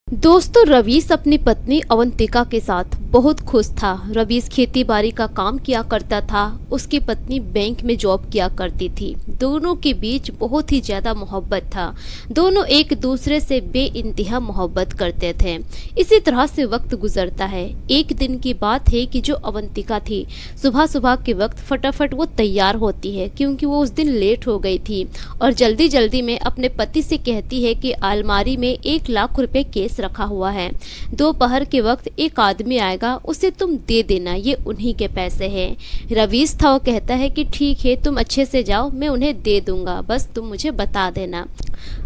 दोस्तों, रवीश अपनी पत्नी अवंतिका के साथ बहुत खुश था। रवीश खेती बाड़ी का काम किया करता था, उसकी पत्नी बैंक में जॉब किया करती थी। दोनों के बीच बहुत ही ज्यादा मोहब्बत था। दोनों एक दूसरे से बेइंतहा मोहब्बत करते थे। इसी तरह से वक्त गुजरता है। एक दिन की बात है कि जो अवंतिका थी, सुबह सुबह के वक्त फटाफट वो तैयार होती है क्योंकि वो उस दिन लेट हो गई थी और जल्दी जल्दी में अपने पति से कहती है कि अलमारी में 1 लाख रुपए केस रखा हुआ है। दोपहर के वक्त एक आदमी आएगा, उसे तुम दे देना, ये उन्हीं के पैसे हैं। रवीश था, वो कहता है कि ठीक है, तुम अच्छे से जाओ, मैं उन्हें दे दूंगा, बस तुम मुझे बता देना।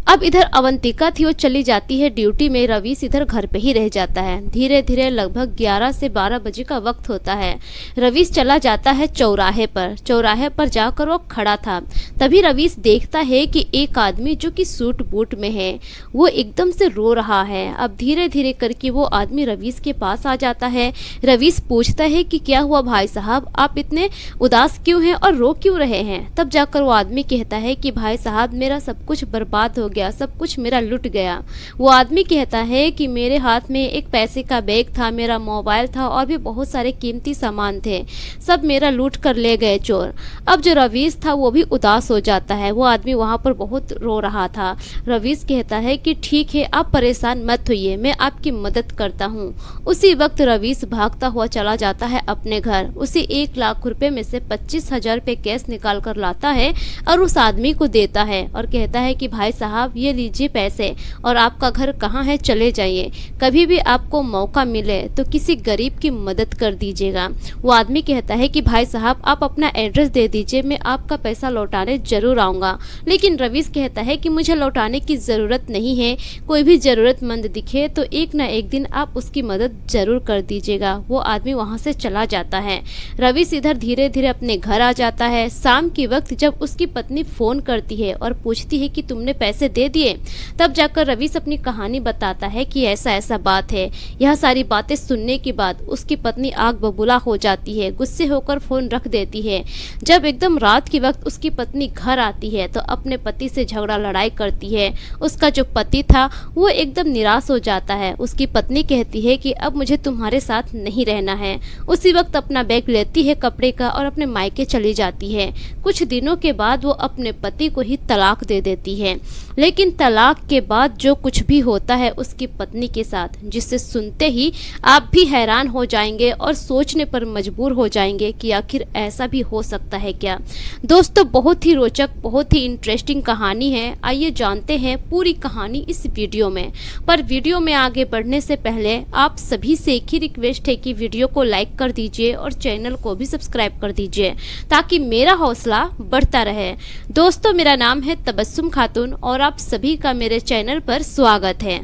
अब इधर अवंतिका थी, वो चली जाती है ड्यूटी में। रवीश इधर घर पे ही रह जाता है। धीरे धीरे लगभग 11 से 12 बजे का वक्त होता है। रवीश चला जाता है चौराहे पर। चौराहे पर जाकर वो खड़ा था। तभी रवीश देखता है कि एक आदमी जो कि सूट बूट में है, वो एकदम से रो रहा है। अब धीरे धीरे करके वो आदमी रवीश के पास आ जाता है। रवीश पूछता है कि क्या हुआ भाई साहब, आप इतने उदास क्यों हैं और रो क्यों रहे हैं? तब जाकर वो आदमी कहता है कि भाई साहब, मेरा सब कुछ बर्बाद हो गया, सब कुछ मेरा लुट गया। वो आदमी कहता है कि मेरे हाथ में एक पैसे का बैग था, मेरा मोबाइल था और भी बहुत सारे कीमती सामान थे, सब मेरा लूट कर ले गए चोर। अब जो रवीश था वो भी उदास हो जाता है। वो आदमी वहां पर बहुत रो रहा था। रवीश कहता है कि ठीक है, आप परेशान मत होइए, मैं आपकी मदद करता हूँ। उसी वक्त रवीश भागता हुआ चला जाता है अपने घर। उसे 1 लाख रुपए में से 25,000 रुपए कैश निकाल कर लाता है और उस आदमी को देता है और कहता है कि भाई साहब, ये लीजिए पैसे, और आपका घर कहाँ है, चले जाइए। कभी भी आपको मौका मिले तो किसी गरीब की मदद कर दीजिएगा। वो आदमी कहता है कि भाई साहब, आप अपना एड्रेस दे दीजिए, मैं आपका पैसा लौटाने जरूर आऊँगा। लेकिन रवीश कहता है कि मुझे लौटाने की ज़रूरत नहीं है, कोई भी ज़रूरतमंद दिखे तो एक ना एक दिन आप उसकी मदद जरूर कर दीजिएगा। वो आदमी वहाँ से चला जाता है। रवीश इधर धीरे धीरे अपने घर आ जाता है। शाम के वक्त जब उसकी पत्नी फ़ोन करती है और पूछती है कि तुमने पैसे दे दिए, तब जाकर रवीश अपनी कहानी बताता है कि ऐसा ऐसा बात है। यह सारी बातें सुनने के बाद उसकी पत्नी आग बबूला हो जाती है, गुस्से होकर फ़ोन रख देती है। जब एकदम रात के वक्त उसकी पत्नी घर आती है तो अपने पति से झगड़ा लड़ाई करती है। उसका जो पति था वो एकदम निराश हो जाता है। उसकी पत्नी कहती है कि अब मुझे तुम्हारे साथ नहीं रहना है। उसी वक्त अपना बैग लेती है कपड़े का और अपने मायके चली जाती है। कुछ दिनों के बाद वो अपने पति को ही तलाक दे देती है। लेकिन तलाक के बाद जो कुछ भी होता है उसकी पत्नी के साथ, जिसे सुनते ही आप भी हैरान हो जाएंगे और सोचने पर मजबूर हो जाएंगे कि आखिर ऐसा भी हो सकता है क्या। दोस्तों, बहुत ही रोचक, बहुत ही इंटरेस्टिंग कहानी है। आइए जानते हैं पूरी कहानी इस वीडियो में। पर वीडियो में आगे बढ़ने से पहले आप सभी से एक ही रिक्वेस्ट है कि वीडियो को लाइक कर दीजिए और चैनल को भी सब्सक्राइब कर दीजिए ताकि मेरा हौसला बढ़ता रहे। दोस्तों, मेरा नाम है तबस्सुम खातून और आप सभी का मेरे चैनल पर स्वागत है।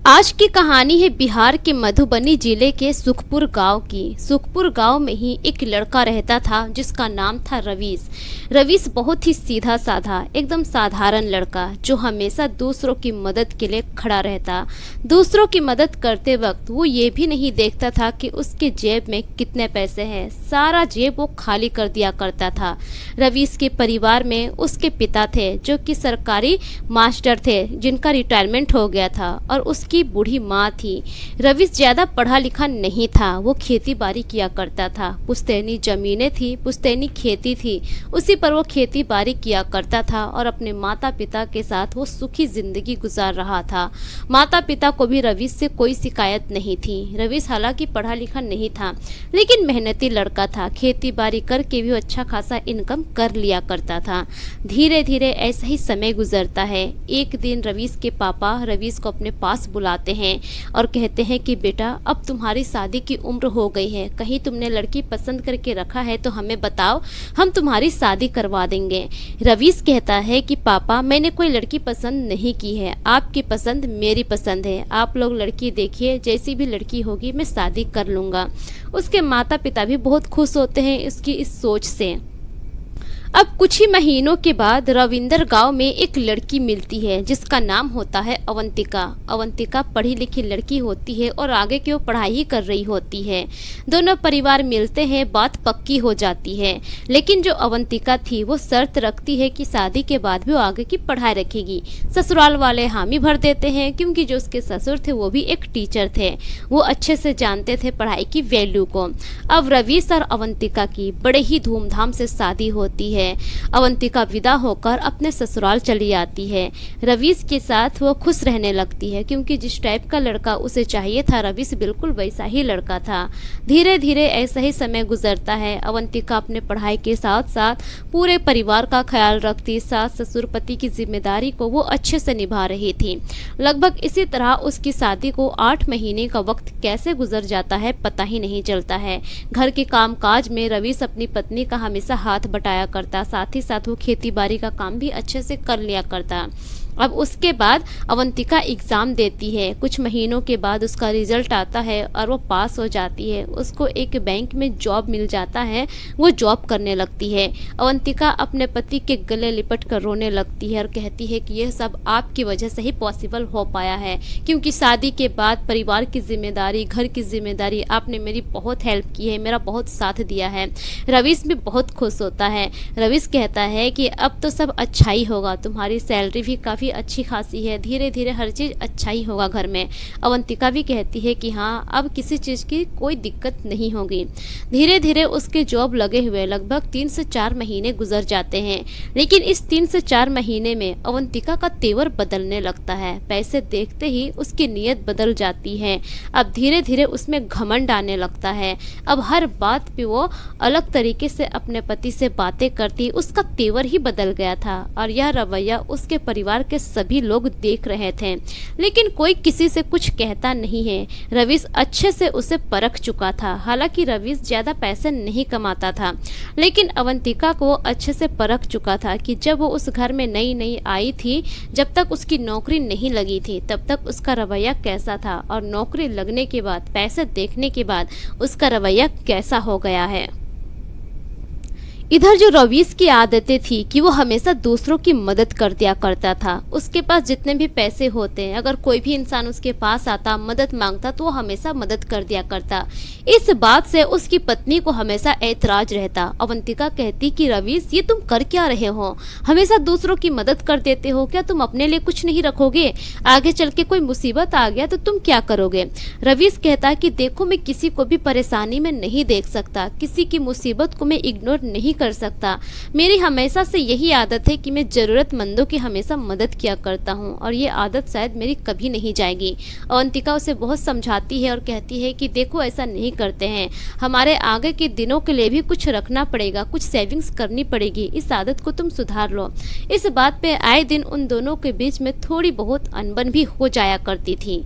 आज की कहानी है बिहार के मधुबनी जिले के सुखपुर गांव की। सुखपुर गांव में ही एक लड़का रहता था जिसका नाम था रवीश। रवीश बहुत ही सीधा साधा, एकदम साधारण लड़का जो हमेशा दूसरों की मदद के लिए खड़ा रहता। दूसरों की मदद करते वक्त वो ये भी नहीं देखता था कि उसके जेब में कितने पैसे हैं, सारा जेब वो खाली कर दिया करता था। रवीश के परिवार में उसके पिता थे जो कि सरकारी मास्टर थे, जिनका रिटायरमेंट हो गया था, और उसकी बूढ़ी माँ थी। रवीश ज्यादा पढ़ा लिखा नहीं था, वो खेती बाड़ी किया करता था। पुश्तैनी जमीनें थी, पुश्तैनी खेती थी, उसी पर वो खेती बाड़ी किया करता था और अपने माता पिता के साथ वो सुखी जिंदगी गुजार रहा था। माता पिता को भी रवीश से कोई शिकायत नहीं थी। रवीश हालांकि पढ़ा लिखा नहीं था लेकिन मेहनती लड़का था। खेती बाड़ी करके भी अच्छा खासा इनकम कर लिया करता था। धीरे धीरे ऐसा ही समय गुजरता है। एक दिन रवीश के पापा रवीश को अपने पास बुलाते हैं और कहते हैं कि बेटा, अब तुम्हारी शादी की उम्र हो गई है, कहीं तुमने लड़की पसंद करके रखा है तो हमें बताओ, हम तुम्हारी शादी करवा देंगे। रवीश कहता है कि पापा, मैंने कोई लड़की पसंद नहीं की है, आपकी पसंद मेरी पसंद है, आप लोग लड़की देखिए, जैसी भी लड़की होगी मैं शादी कर लूँगा। उसके माता पिता भी बहुत खुश होते हैं इसकी इस सोच से। अब कुछ ही महीनों के बाद रविंदर गांव में एक लड़की मिलती है जिसका नाम होता है अवंतिका। अवंतिका पढ़ी लिखी लड़की होती है और आगे की वो पढ़ाई ही कर रही होती है। दोनों परिवार मिलते हैं, बात पक्की हो जाती है। लेकिन जो अवंतिका थी वो शर्त रखती है कि शादी के बाद भी वो आगे की पढ़ाई रखेगी। ससुराल वाले हामी भर देते हैं क्योंकि जो उसके ससुर थे वो भी एक टीचर थे, वो अच्छे से जानते थे पढ़ाई की वैल्यू को। अब रवीश और अवंतिका की बड़े ही धूमधाम से शादी होती है। अवंतिका विदा होकर अपने ससुराल चली आती है। रवीश के साथ वो खुश रहने लगती है क्योंकि जिस टाइप का लड़का उसे चाहिए था रवीश बिल्कुल वैसा ही लड़का था। धीरे धीरे ऐसा ही समय गुजरता है। अवंतिका अपने पढ़ाई के साथ साथ पूरे परिवार का ख्याल रखती, सास ससुर पति की जिम्मेदारी को वो अच्छे से निभा रही थी। लगभग इसी तरह उसकी शादी को 8 महीने का वक्त कैसे गुजर जाता है पता ही नहीं चलता है। घर के कामकाज में रवीश अपनी पत्नी का हमेशा हाथ बटाया करता, साथ ही साथ वो खेती बाड़ी का काम भी अच्छे से कर लिया करता। अब उसके बाद अवंतिका एग्ज़ाम देती है। कुछ महीनों के बाद उसका रिजल्ट आता है और वो पास हो जाती है। उसको एक बैंक में जॉब मिल जाता है, वो जॉब करने लगती है। अवंतिका अपने पति के गले लिपट कर रोने लगती है और कहती है कि यह सब आपकी वजह से ही पॉसिबल हो पाया है, क्योंकि शादी के बाद परिवार की जिम्मेदारी, घर की जिम्मेदारी, आपने मेरी बहुत हेल्प की है, मेरा बहुत साथ दिया है। रवीश भी बहुत खुश होता है। रवीश कहता है कि अब तो सब अच्छा ही होगा, तुम्हारी सैलरी भी काफ़ी अच्छी खासी है, धीरे धीरे हर चीज़ अच्छा ही होगा घर में। अवंतिका भी कहती है कि हाँ, अब किसी चीज़ की कोई दिक्कत नहीं होगी। धीरे धीरे उसके जॉब लगे हुए लगभग 3 से 4 महीने गुजर जाते हैं। लेकिन इस 3 से 4 महीने में अवंतिका का तेवर बदलने लगता है। पैसे देखते ही उसकी नीयत बदल जाती है। अब धीरे धीरे उसमें घमंड आने लगता है। अब हर बात पे वो अलग तरीके से अपने पति से बातें करती, उसका तेवर ही बदल गया था और यह रवैया उसके परिवार के सभी लोग देख रहे थे। लेकिन कोई किसी से कुछ कहता नहीं है। रवीश अच्छे से उसे परख चुका था। हालांकि रवीश ज्यादा पैसे नहीं कमाता था, लेकिन अवंतिका को अच्छे से परख चुका था कि जब वो उस घर में नई नई आई थी, जब तक उसकी नौकरी नहीं लगी थी, तब तक उसका रवैया कैसा था और नौकरी लगने के बाद, पैसे देखने के बाद उसका रवैया कैसा हो गया है। इधर जो रवीश की आदतें थी कि वो हमेशा दूसरों की मदद कर दिया करता था। उसके पास जितने भी पैसे होते हैं, अगर कोई भी इंसान उसके पास आता, मदद मांगता, तो वो हमेशा मदद कर दिया करता। इस बात से उसकी पत्नी को हमेशा ऐतराज रहता। अवंतिका कहती कि रवीश, ये तुम कर क्या रहे हो? हमेशा दूसरों की मदद कर देते हो, क्या तुम अपने लिए कुछ नहीं रखोगे? आगे चल के कोई मुसीबत आ गया तो तुम क्या करोगे? रवीश कहता कि देखो, मैं किसी को भी परेशानी में नहीं देख सकता, किसी की मुसीबत को मैं इग्नोर नहीं कर सकता। मेरी हमेशा से यही आदत है कि मैं जरूरतमंदों की हमेशा मदद किया करता हूँ और ये आदत शायद मेरी कभी नहीं जाएगी। अवंतिका उसे बहुत समझाती है और कहती है कि देखो, ऐसा नहीं करते हैं, हमारे आगे के दिनों के लिए भी कुछ रखना पड़ेगा, कुछ सेविंग्स करनी पड़ेगी, इस आदत को तुम सुधार लो। इस बात पे आए दिन उन दोनों के बीच में थोड़ी बहुत अनबन भी हो जाया करती थी।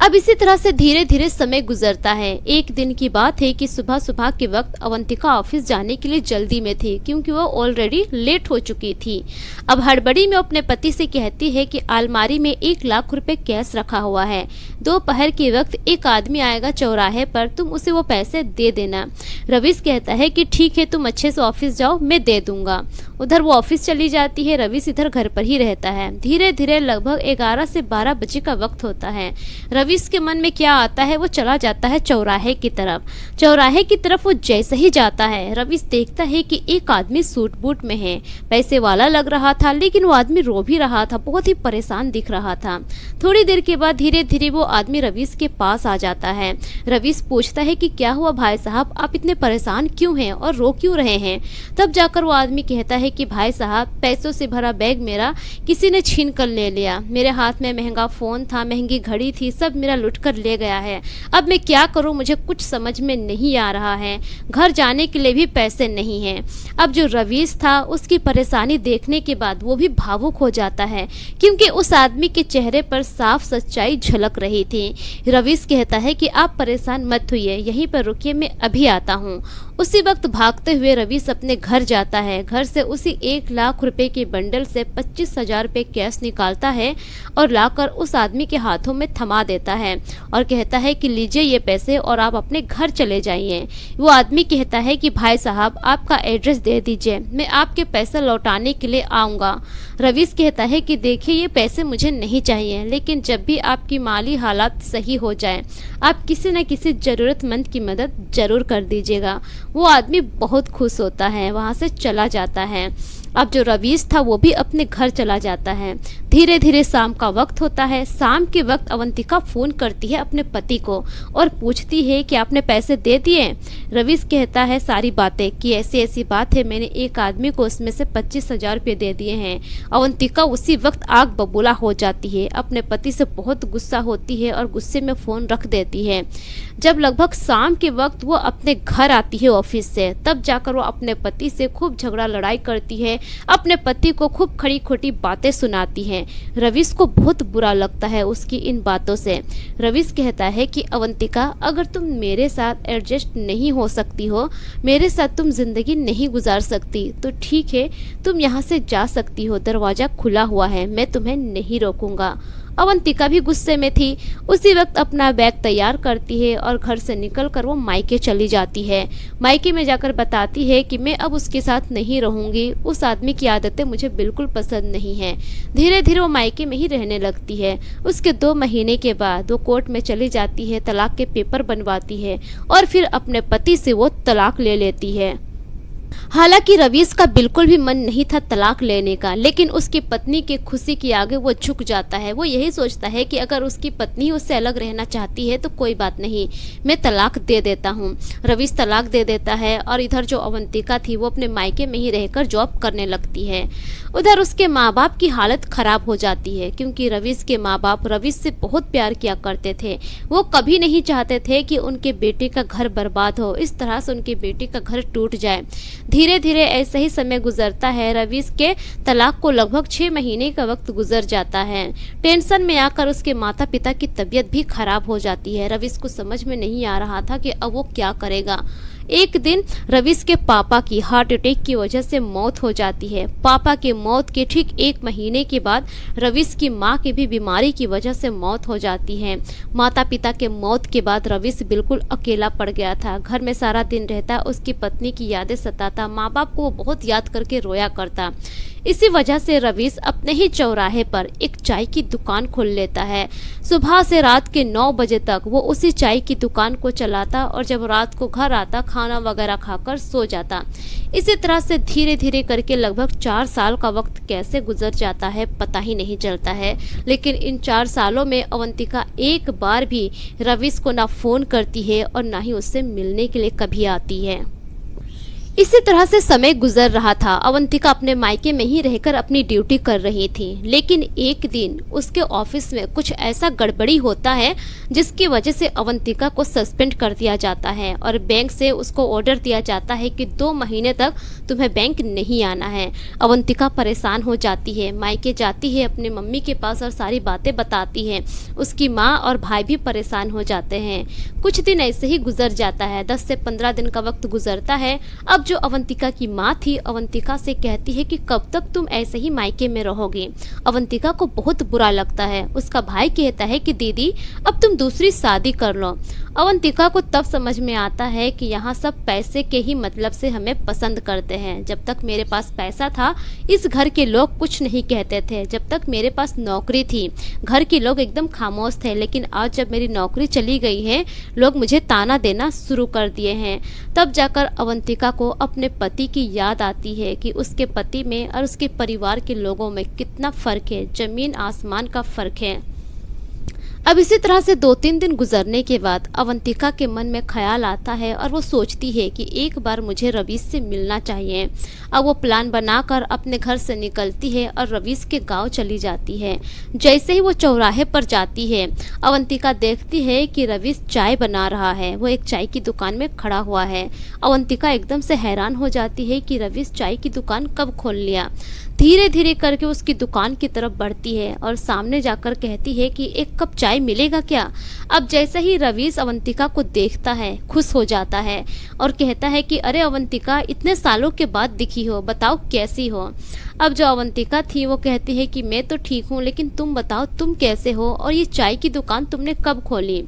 अब इसी तरह से धीरे धीरे समय गुजरता है। एक दिन की बात है कि सुबह सुबह के वक्त अवंतिका ऑफिस जाने के लिए जल्दी में थी क्योंकि वो ऑलरेडी लेट हो चुकी थी। अब हड़बड़ी में अपने पति से कहती है कि अलमारी में 1 लाख रुपए कैश रखा हुआ है, दोपहर के वक्त एक आदमी आएगा चौराहे पर, तुम उसे वो पैसे दे देना। रवीश कहता है कि ठीक है, तुम अच्छे से ऑफिस जाओ, मैं दे दूंगा। उधर वो ऑफिस चली जाती है, रवीश इधर घर पर ही रहता है। धीरे धीरे लगभग 11 से 12 बजे का वक्त होता है। रवीश के मन में क्या आता है, वो चला जाता है चौराहे की तरफ। चौराहे की तरफ वो जैसे ही जाता है, रवीश देखता है कि एक आदमी सूट बूट में है, पैसे वाला लग रहा था, लेकिन वो आदमी रो भी रहा था, बहुत ही परेशान दिख रहा था। थोड़ी देर के बाद धीरे धीरे वो आदमी रवीश के पास आ जाता है। रवीश पूछता है कि क्या हुआ भाई साहब, आप इतने परेशान क्यों हैं और रो क्यों रहे हैं? तब जाकर वो आदमी कहता है कि भाई साहब, पैसों से भरा बैग मेरा किसी ने छीन कर ले लिया, मेरे हाथ में महंगा फोन था, महंगी घड़ी थी, सब मेरा लुट कर ले गया है। अब मैं क्या करूं, मुझे कुछ समझ में नहीं आ रहा है, घर जाने के लिए भी पैसे नहीं हैं। अब जो रवीश था, उसकी परेशानी देखने के बाद वो भी भावुक हो जाता है क्योंकि उस आदमी के चेहरे पर साफ सच्चाई झलक रही थी। रवीश कहता है कि आप परेशान मत होइए, यहीं पर रुकिए, मैं अभी आता हूँ। उसी वक्त भागते हुए रवीश अपने घर जाता है। घर से उसी 1 लाख रुपए के बंडल से 25,000 रुपए कैश निकालता है और लाकर उस आदमी के हाथों में थमा देता है और कहता है कि लीजिए ये पैसे और आप अपने घर चले जाइए। वो आदमी कहता है कि भाई साहब आपका एड्रेस दे दीजिए, मैं आपके पैसे लौटाने के लिए आऊँगा। रवीश कहता है कि देखिए ये पैसे मुझे नहीं चाहिए, लेकिन जब भी आपकी माली हालात सही हो जाए आप किसी न किसी ज़रूरतमंद की मदद ज़रूर कर दीजिएगा। वो आदमी बहुत खुश होता है, वहाँ से चला जाता है। अब जो रवीश था वो भी अपने घर चला जाता है। धीरे धीरे शाम का वक्त होता है। शाम के वक्त अवंतिका फ़ोन करती है अपने पति को और पूछती है कि आपने पैसे दे दिए। रवीश कहता है सारी बातें कि ऐसी ऐसी बात है, मैंने एक आदमी को उसमें से 25,000 रुपये दे दिए हैं। अवंतिका उसी वक्त आग बबूला हो जाती है, अपने पति से बहुत गुस्सा होती है और गुस्से में फ़ोन रख देती है। जब लगभग शाम के वक्त वो अपने घर आती है ऑफिस से, तब जाकर वो अपने पति से खूब झगड़ा लड़ाई करती है, अपने पति को खूब खड़ी खोटी बातें सुनाती है। रवीश को बहुत बुरा लगता है उसकी इन बातों से। रवीश कहता है कि अवंतिका अगर तुम मेरे साथ एडजस्ट नहीं हो सकती हो, मेरे साथ तुम जिंदगी नहीं गुजार सकती, तो ठीक है तुम यहाँ से जा सकती हो, दरवाज़ा खुला हुआ है, मैं तुम्हें नहीं रोकूंगा। अवंतिका भी गुस्से में थी। उसी वक्त अपना बैग तैयार करती है और घर से निकलकर वो मायके चली जाती है। मायके में जाकर बताती है कि मैं अब उसके साथ नहीं रहूंगी, उस आदमी की आदतें मुझे बिल्कुल पसंद नहीं है। धीरे धीरे वो मायके में ही रहने लगती है। उसके 2 महीने के बाद वो कोर्ट में चली जाती है, तलाक के पेपर बनवाती है और फिर अपने पति से वो तलाक ले लेती है। हालांकि रवीश का बिल्कुल भी मन नहीं था तलाक लेने का, लेकिन उसकी पत्नी की खुशी के आगे वो झुक जाता है। वो यही सोचता है कि अगर उसकी पत्नी उससे अलग रहना चाहती है तो कोई बात नहीं, मैं तलाक दे देता हूँ। रवीश तलाक दे देता है और इधर जो अवंतिका थी वो अपने मायके में ही रहकर जॉब करने लगती है। उधर उसके माँ बाप की हालत खराब हो जाती है, क्योंकि रवीश के माँ बाप रवीश से बहुत प्यार किया करते थे। वो कभी नहीं चाहते थे कि उनके बेटे का घर बर्बाद हो, इस तरह से उनके बेटे का घर टूट जाए। धीरे धीरे ऐसे ही समय गुजरता है। रवीश के तलाक को लगभग 6 महीने का वक्त गुजर जाता है। टेंशन में आकर उसके माता पिता की तबीयत भी खराब हो जाती है। रवीश को समझ में नहीं आ रहा था कि अब वो क्या करेगा। एक दिन रवीश के पापा की हार्ट अटैक की वजह से मौत हो जाती है। पापा के मौत के ठीक 1 महीने के बाद रवीश की मां की भी बीमारी की वजह से मौत हो जाती है। माता पिता के मौत के बाद रवीश बिल्कुल अकेला पड़ गया था। घर में सारा दिन रहता, उसकी पत्नी की यादें सताता, माँ बाप को वो बहुत याद करके रोया करता। इसी वजह से रवीश अपने ही चौराहे पर एक चाय की दुकान खोल लेता है। सुबह से रात के 9 बजे तक वो उसी चाय की दुकान को चलाता और जब रात को घर आता खाना वगैरह खाकर सो जाता। इसी तरह से धीरे धीरे करके लगभग 4 साल का वक्त कैसे गुजर जाता है पता ही नहीं चलता है। लेकिन इन 4 सालों में अवंतिका एक बार भी रवीश को ना फोन करती है और ना ही उससे मिलने के लिए कभी आती है। इसी तरह से समय गुजर रहा था। अवंतिका अपने मायके में ही रहकर अपनी ड्यूटी कर रही थी, लेकिन एक दिन उसके ऑफिस में कुछ ऐसा गड़बड़ी होता है जिसकी वजह से अवंतिका को सस्पेंड कर दिया जाता है और बैंक से उसको ऑर्डर दिया जाता है कि 2 महीने तक तुम्हें बैंक नहीं आना है। अवंतिका परेशान हो जाती है, मायके जाती है अपने मम्मी के पास और सारी बातें बताती है। उसकी माँ और भाई भी परेशान हो जाते हैं। कुछ दिन ऐसे ही गुजर जाता है। 10 से 15 दिन का वक्त गुजरता है। अब जो अवंतिका की माँ थी अवंतिका से कहती है कि कब तक तुम ऐसे ही मायके में रहोगे। अवंतिका को बहुत बुरा लगता है। उसका भाई कहता है कि दीदी अब तुम दूसरी शादी कर लो। अवंतिका को तब समझ में आता है कि यहाँ सब पैसे के ही मतलब से हमें पसंद करते हैं। जब तक मेरे पास पैसा था इस घर के लोग कुछ नहीं कहते थे। जब तक मेरे पास नौकरी थी घर के लोग एकदम खामोश थे, लेकिन आज जब मेरी नौकरी चली गई है लोग मुझे ताना देना शुरू कर दिए हैं। तब जाकर अवंतिका को अपने पति की याद आती है कि उसके पति में और उसके परिवार के लोगों में कितना फ़र्क है, ज़मीन आसमान का फ़र्क है। अब इसी तरह से 2-3 दिन गुजरने के बाद अवंतिका के मन में ख्याल आता है और वो सोचती है कि एक बार मुझे रवीश से मिलना चाहिए। अब वो प्लान बनाकर अपने घर से निकलती है और रवीश के गांव चली जाती है। जैसे ही वो चौराहे पर जाती है अवंतिका देखती है कि रवीश चाय बना रहा है। वो एक चाय की दुकान में खड़ा हुआ है। अवंतिका एकदम से हैरान हो जाती है कि रवीश चाय की दुकान कब खोल लिया। धीरे धीरे करके उसकी दुकान की तरफ बढ़ती है और सामने जाकर कहती है कि एक कप चाय मिलेगा क्या। अब जैसे ही रवीश अवंतिका को देखता है खुश हो जाता है और कहता है कि अरे अवंतिका, इतने सालों के बाद दिखी हो, बताओ कैसी हो। अब जो अवंतिका थी वो कहती है कि मैं तो ठीक हूँ, लेकिन तुम बताओ तुम कैसे हो और ये चाय की दुकान तुमने कब खोली।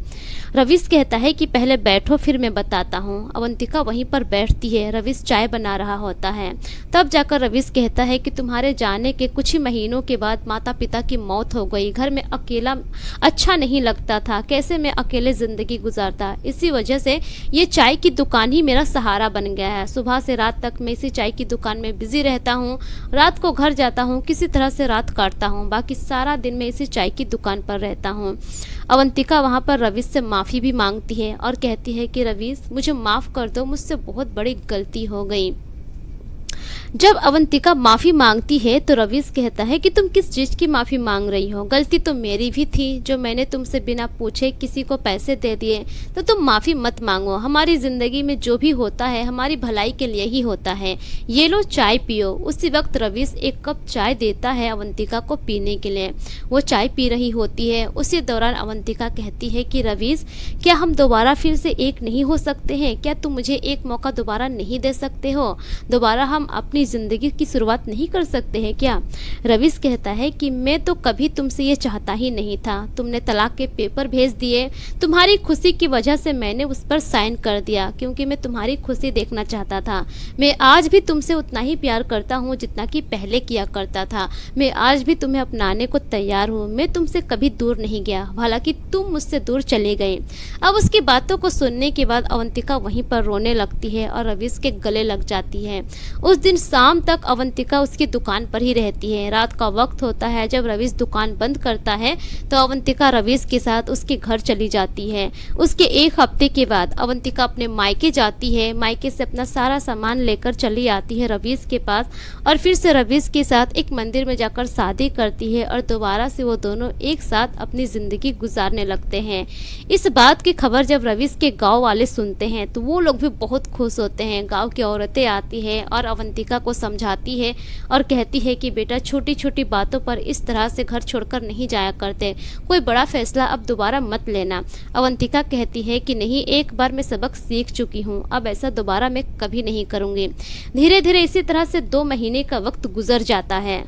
रवीश कहता है कि पहले बैठो फिर मैं बताता हूँ। अवंतिका वहीं पर बैठती है, रवीश चाय बना रहा होता है। तब जाकर रवीश कहता है कि तुम्हारे जाने के कुछ ही महीनों के बाद माता पिता की मौत हो गई, घर में अकेला अच्छा नहीं लगता था, कैसे मैं अकेले ज़िंदगी गुजारता। इसी वजह से ये चाय की दुकान ही मेरा सहारा बन गया है। सुबह से रात तक मैं इसी चाय की दुकान में बिजी रहता हूँ, रात को घर जाता हूँ, किसी तरह से रात काटता हूँ, बाकी सारा दिन मैं इसी चाय की दुकान पर रहता हूँ। अवंतिका वहाँ पर रवीश से माफ़ी भी मांगती है और कहती है कि रवीश, मुझे माफ़ कर दो, मुझसे बहुत बड़ी गलती हो गई। जब अवंतिका माफ़ी मांगती है तो रवीश कहता है कि तुम किस चीज़ की माफ़ी मांग रही हो, गलती तो मेरी भी थी जो मैंने तुमसे बिना पूछे किसी को पैसे दे दिए, तो तुम माफ़ी मत मांगो। हमारी ज़िंदगी में जो भी होता है हमारी भलाई के लिए ही होता है, ये लो चाय पियो। उसी वक्त रवीश एक कप चाय देता है अवंतिका को पीने के लिए। वो चाय पी रही होती है। उसी दौरान अवंतिका कहती है कि रवीश, क्या हम दोबारा फिर से एक नहीं हो सकते हैं? क्या तुम मुझे एक मौका दोबारा नहीं दे सकते हो? दोबारा हम अपनी जिंदगी की शुरुआत नहीं कर सकते हैं क्या? रवीश कहता है कि मैं तो कभी तुमसे ये चाहता ही नहीं था। तुमने तलाक के पेपर भेज दिए, तुम्हारी खुशी की वजह से मैंने उस पर साइन कर दिया, क्योंकि मैं तुम्हारी खुशी देखना चाहता था। मैं आज भी तुमसे उतना ही प्यार करता हूँ जितना कि पहले किया करता था। मैं आज भी तुम्हें अपनाने को तैयार हूँ। मैं तुमसे कभी दूर नहीं गया, हालांकि तुम मुझसे दूर चले गए। अब उसकी बातों को सुनने के बाद अवंतिका वहीं पर रोने लगती है और रवीश के गले लग जाती है। उस दिन शाम तक अवंतिका उसकी दुकान पर ही रहती है। रात का वक्त होता है, जब रवीश दुकान बंद करता है तो अवंतिका रवीश के साथ उसके घर चली जाती है। उसके एक हफ्ते के बाद अवंतिका अपने मायके जाती है। मायके से अपना सारा सामान लेकर चली आती है रवीश के पास और फिर से रवीश के साथ एक मंदिर में जाकर शादी करती है और दोबारा से वो दोनों एक साथ अपनी ज़िंदगी गुजारने लगते हैं। इस बात की खबर जब रवीश के गाँव वाले सुनते हैं तो वो लोग भी बहुत खुश होते हैं। गाँव की औरतें आती है और अवंतिका को समझाती है और कहती है कि बेटा, छोटी छोटी बातों पर इस तरह से घर छोड़कर नहीं जाया करते, कोई बड़ा फैसला अब दोबारा मत लेना। अवंतिका कहती है कि नहीं, एक बार मैं सबक सीख चुकी हूँ, अब ऐसा दोबारा मैं कभी नहीं करूँगी। धीरे धीरे इसी तरह से 2 महीने का वक्त गुजर जाता है।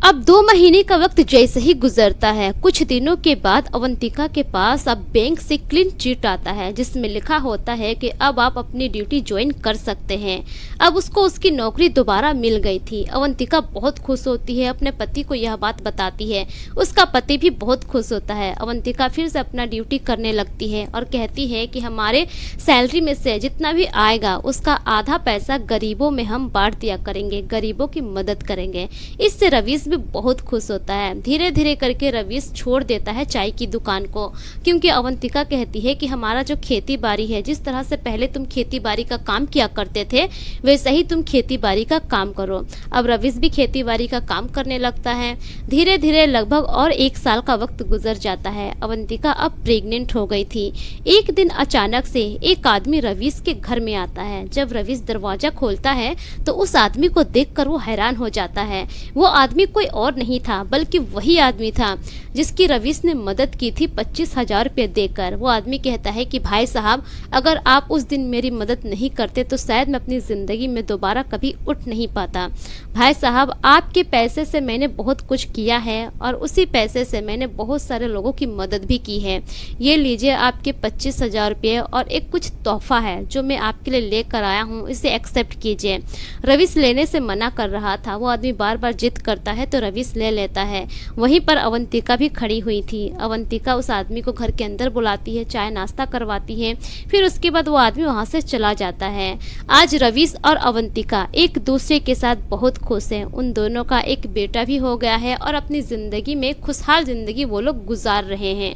अब 2 महीने का वक्त जैसे ही गुजरता है, कुछ दिनों के बाद अवंतिका के पास अब बैंक से क्लीन चिट आता है जिसमें लिखा होता है कि अब आप अपनी ड्यूटी ज्वाइन कर सकते हैं। अब उसको उसकी नौकरी दोबारा मिल गई थी। अवंतिका बहुत खुश होती है, अपने पति को यह बात बताती है। उसका पति भी बहुत खुश होता है। अवंतिका फिर से अपना ड्यूटी करने लगती है और कहती है कि हमारे सैलरी में से जितना भी आएगा उसका आधा पैसा गरीबों में हम बांट दिया करेंगे, गरीबों की मदद करेंगे। इससे रवीश भी बहुत खुश होता है। धीरे धीरे करके रवीश छोड़ देता है चाय की दुकान को, क्योंकि अवंतिका कहती है कि हमारा जो खेती बाड़ी है, जिस तरह से पहले तुम खेती बाड़ी का काम किया करते थे वैसे ही तुम खेती बाड़ी का काम करो। अब रवीश भी खेती बाड़ी का काम करने लगता है। धीरे धीरे लगभग और 1 साल का वक्त गुजर जाता है। अवंतिका अब प्रेग्नेंट हो गई थी। एक दिन अचानक से एक आदमी रवीश के घर में आता है। जब रवीश दरवाजा खोलता है तो उस आदमी को देखकर वो हैरान हो जाता है। वो आदमी कोई और नहीं था बल्कि वही आदमी था जिसकी रवीश ने मदद की थी 25,000 रुपये देकर। वो आदमी कहता है कि भाई साहब, अगर आप उस दिन मेरी मदद नहीं करते तो शायद मैं अपनी ज़िंदगी में दोबारा कभी उठ नहीं पाता। भाई साहब, आपके पैसे से मैंने बहुत कुछ किया है और उसी पैसे से मैंने बहुत सारे लोगों की मदद भी की है। ये लीजिए आपके 25,000 रुपये और एक कुछ तोहफा है जो मैं आपके लिए लेकर आया हूँ, इसे एक्सेप्ट कीजिए। रवीश लेने से मना कर रहा था। वो आदमी बार बार जिद करता है तो रवीश ले लेता है। वहीं पर अवंतिका भी खड़ी हुई थी। अवंतिका उस आदमी को घर के अंदर बुलाती है, चाय नाश्ता करवाती है, फिर उसके बाद वो आदमी वहाँ से चला जाता है। आज रवीश और अवंतिका एक दूसरे के साथ बहुत खुश हैं। उन दोनों का एक बेटा भी हो गया है और अपनी ज़िंदगी में खुशहाल ज़िंदगी वो लोग गुजार रहे हैं।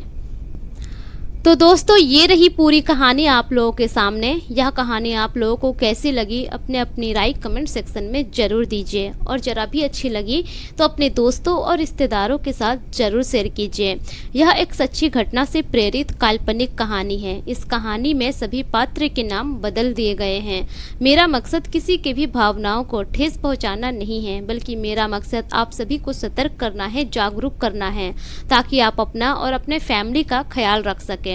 तो दोस्तों ये रही पूरी कहानी आप लोगों के सामने। यह कहानी आप लोगों को कैसी लगी अपने अपनी राय कमेंट सेक्शन में ज़रूर दीजिए, और ज़रा भी अच्छी लगी तो अपने दोस्तों और रिश्तेदारों के साथ ज़रूर शेयर कीजिए। यह एक सच्ची घटना से प्रेरित काल्पनिक कहानी है। इस कहानी में सभी पात्र के नाम बदल दिए गए हैं। मेरा मकसद किसी के भी भावनाओं को ठेस पहुँचाना नहीं है, बल्कि मेरा मकसद आप सभी को सतर्क करना है, जागरूक करना है, ताकि आप अपना और अपने फैमिली का ख्याल रख सकें।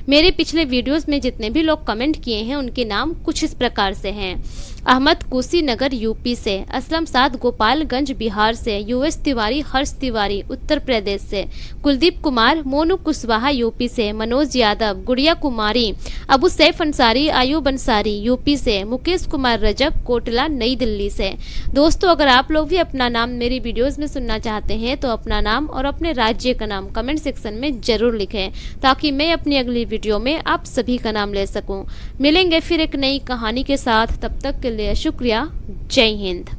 मेरे पिछले वीडियोस में जितने भी लोग कमेंट किए हैं उनके नाम कुछ इस प्रकार से हैं। अहमद कुशीनगर यूपी से, असलम साद गोपालगंज बिहार से, यूएस तिवारी हर्ष तिवारी उत्तर प्रदेश से, कुलदीप कुमार मोनू कुशवाहा यूपी से, मनोज यादव, गुड़िया कुमारी, अबू सैफ अंसारी आयूब अंसारी यूपी से, मुकेश कुमार रजब कोटला नई दिल्ली से। दोस्तों अगर आप लोग भी अपना नाम मेरी वीडियोस में सुनना चाहते हैं तो अपना नाम और अपने राज्य का नाम कमेंट सेक्शन में जरूर लिखें, ताकि मैं अपनी अगली वीडियो में आप सभी का नाम ले सकूं। मिलेंगे फिर एक नई कहानी के साथ, तब तक के लिए शुक्रिया। जय हिंद।